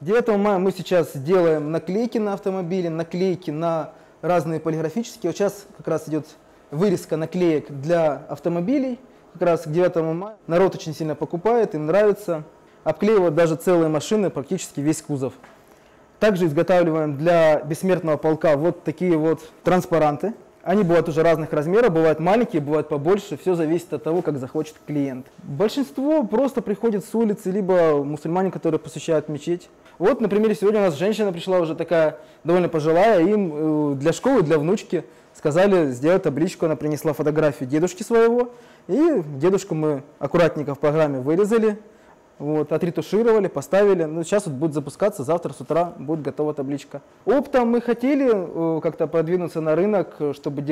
9 мая мы сейчас делаем наклейки на автомобили, наклейки на разные полиграфические. Вот сейчас как раз идет вырезка наклеек для автомобилей. Как раз к 9 мая народ очень сильно покупает, им нравится. Обклеивают даже целые машины, практически весь кузов. Также изготавливаем для бессмертного полка вот такие вот транспаранты. Они бывают уже разных размеров, бывают маленькие, бывают побольше. Все зависит от того, как захочет клиент. Большинство просто приходит с улицы, либо мусульмане, которые посещают мечеть. Вот, например, сегодня у нас женщина пришла уже такая довольно пожилая, им для школы, для внучки сказали сделать табличку. Она принесла фотографию дедушки своего, и дедушку мы аккуратненько в программе вырезали. Вот, отретушировали, поставили. Ну, сейчас вот будет запускаться, завтра с утра будет готова табличка. Оптом мы хотели как-то продвинуться на рынок, чтобы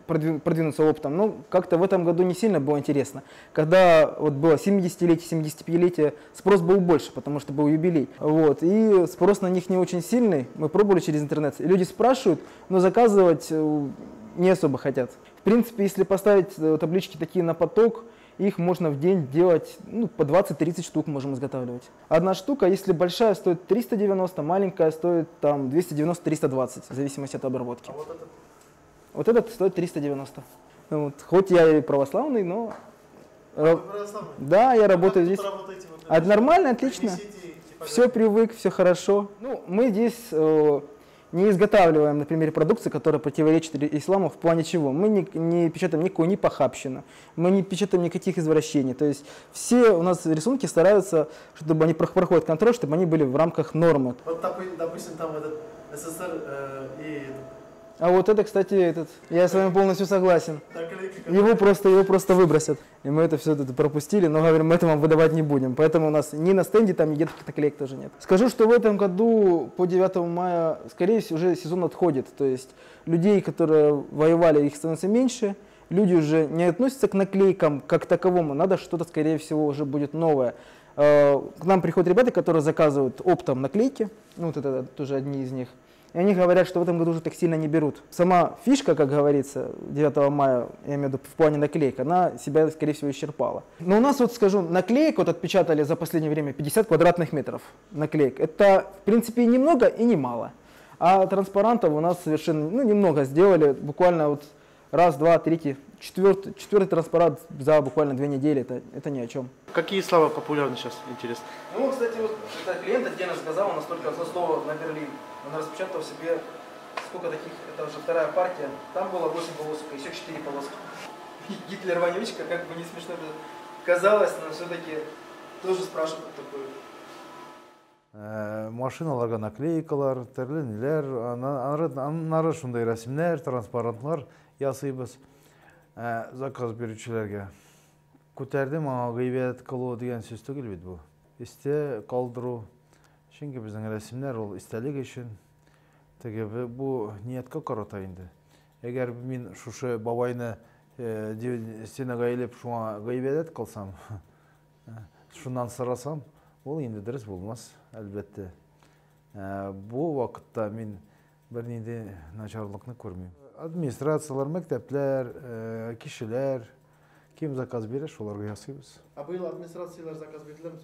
продвинуться оптом. Но как-то в этом году не сильно было интересно. Когда вот было 70-летие, 75-летие, спрос был больше, потому что был юбилей. Вот, и спрос на них не очень сильный. Мы пробовали через интернет. И люди спрашивают, но заказывать не особо хотят. В принципе, если поставить таблички такие на поток, их можно в день делать, по 20-30 штук можем изготавливать. Одна штука, если большая, стоит 390, маленькая стоит там 290-320, в зависимости от обработки. А вот этот? Вот этот стоит 390. Вот. Хоть я и православный, но... Вы православный? Да, я работаю здесь. Вот нормально, отлично. Все привык, все хорошо. Мы здесь... не изготавливаем, например, продукцию, которая противоречит исламу в плане чего. Мы не печатаем никакую ни похабщину, мы не печатаем никаких извращений. То есть все у нас рисунки стараются, чтобы они проходят контроль, чтобы они были в рамках нормы. Вот, допустим, там этот СССР и... А вот это, кстати, я с вами полностью согласен. Его просто выбросят. И мы это все пропустили, но говорим, мы это вам выдавать не будем. Поэтому у нас ни на стенде, там ни детских наклеек тоже нет. Скажу, что в этом году по 9 мая, скорее всего, уже сезон отходит. То есть людей, которые воевали, их становится меньше. Люди уже не относятся к наклейкам как к таковому. Надо что-то, скорее всего, уже будет новое. К нам приходят ребята, которые заказывают оптом наклейки. Вот это тоже одни из них. И они говорят, что в этом году уже так сильно не берут. Сама фишка, как говорится, 9 мая, я имею в виду в плане наклеек, она себя, скорее всего, исчерпала. Но у нас, вот скажу, наклеек вот отпечатали за последнее время 50 квадратных метров наклеек. Это, в принципе, и немного, и немало. А транспарантов у нас совершенно, немного сделали. Буквально вот раз, два, третий, четвертый транспарант за буквально 2 недели. Это ни о чем. Какие слова популярны сейчас, интересно? Кстати, вот это клиент отдельно сказал, у нас только одно слово на Берлин. Он распечатал себе сколько таких, это уже вторая партия. Там было 8 полосок, еще 4 полоски. Гитлер вонючка, как бы не смешно казалось, но все-таки тоже спрашивают такое. Машиналарга наклейкалар, терлинлер, анары шундай рәсемнәр, транспарантлар ясыйбыз заказ берүүчеләргә. Күтәрдем аңа гыйбәт кылуу дигән сүз түгел бит бу. Истә калдыру. Чөнки безнең рәсемнәр ул истәлек өчен. Теге бу ниятка карата инде. Әгәр мин шушы бабайны стенага илеп шуңа гыйбәт кылсам, шуннан сорасам, ул инде дөрес булмас, әлбәттә. Бу вакытта мин бернинди начарлыкны күрмим. Администрациялар, мәктәпләр, кишеләр ким заказ бирә, шуларга ясыйбыз. А быел администрациялар заказ бирделәрме?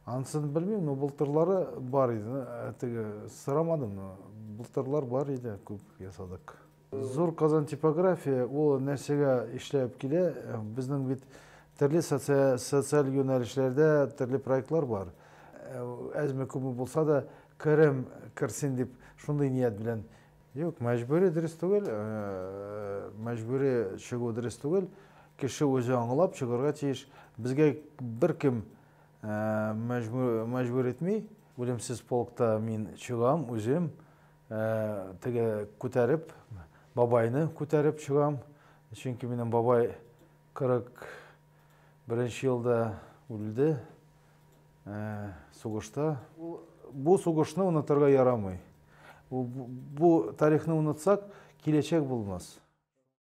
Анысын белмим, но былтырлары бар иде. Теге сорамадым, но былтырлар бар иде, күп ясадык. Зур Казан типография, ул нәрсәгә эшләп килә. Безнең бит төрле социаль юнәлешләрдә төрле проектлар бар. Әзме күпме булса да, керсен дип шундый ният белән. Юк, мәҗбүри дөрес түгел, мәҗбүри чыгу дөрес түгел. Кеше үзе аңлап чыгарга тиеш. Безгә беркем мәҗбүр итми. Үлемсез полкта мин чыгам үзем, теге күтәреп, бабайны күтәреп чыгам. Чөнки минем бабай 41 елда үлде сугышта. Бу сугышны онытырга ярамый. Бу тарихны онытсак, киләчәк булмас.